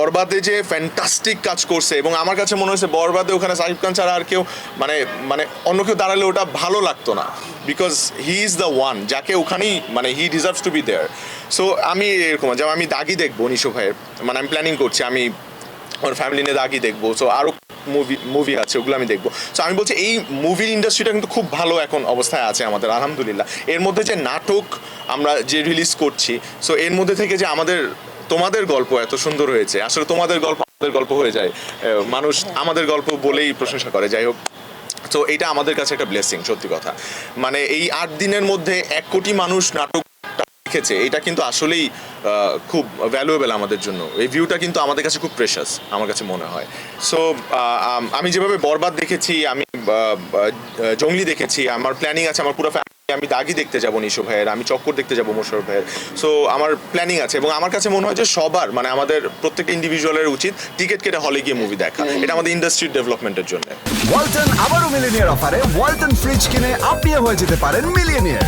বরবাদে যে ফ্যান্টাস্টিক কাজ করছে, এবং আমার কাছে মনে হয়েছে বরবাদে ওখানে সাকিব খান ছাড়া আর কেউ মানে মানে অন্য কেউ দাঁড়ালে ওটা ভালো লাগতো না, because he is the one যাকে ওখানেই মানে he deserves to be there. So আমি এরকম যেমন আমি দাগি দেখবো নিশো ভাইয়ের, মানে আমি প্ল্যানিং করছি আমি আমার ফ্যামিলি নিয়ে দাগি দেখবো। সো আরও মুভি আছে ওগুলো আমি দেখবো। সো আমি বলছি এই মুভির ইন্ডাস্ট্রিটা কিন্তু খুব ভালো এখন অবস্থায় আছে আমাদের, আলহামদুলিল্লাহ। এর মধ্যে যে নাটক আমরা যে রিলিজ করছি, সো এর মধ্যে থেকে যে তোমাদের গল্প এত সুন্দর হয়েছে, আসলে তোমাদের গল্প আমাদের গল্প হয়ে যায়, মানুষ আমাদের গল্প বলেই প্রশংসা করে, যাই হোক। তো এটা আমাদের কাছে একটা ব্লেসিং, সত্যি কথা। মানে এই 8 দিনের মধ্যে 1 কোটি মানুষ নাটক দেখেছে, এটা কিন্তু আসলেই খুব ভ্যালুয়েবল আমাদের জন্য। এই ভিউটা কিন্তু আমাদের কাছে খুব প্রেশাস আমার কাছে মনে হয়। সো আমি যেভাবে বরবাদ দেখেছি, আমি জঙ্গলি দেখেছি, আমার প্ল্যানিং আছে আমার পুরো আমি দাগি দেখতে যাবো নিশো ভাইয়ের, আমি চক্কর দেখতে যাবো মোশাররফ ভাইয়ের। সো আমার প্ল্যানিং আছে, এবং আমার কাছে মনে হয় যে সবার মানে আমাদের প্রত্যেকটা ইন্ডিভিজুয়ালের উচিত টিকিট কেটে হলে গিয়ে মুভি দেখা, এটা আমাদের ইন্ডাস্ট্রির ডেভেলপমেন্টের জন্য। ওয়ালটন আবারও মিলিনিয়ার অফারে ওয়ালটন ফ্রিজ কিনে আপনিও হয়ে যেতে পারেন মিলিয়নিয়ার।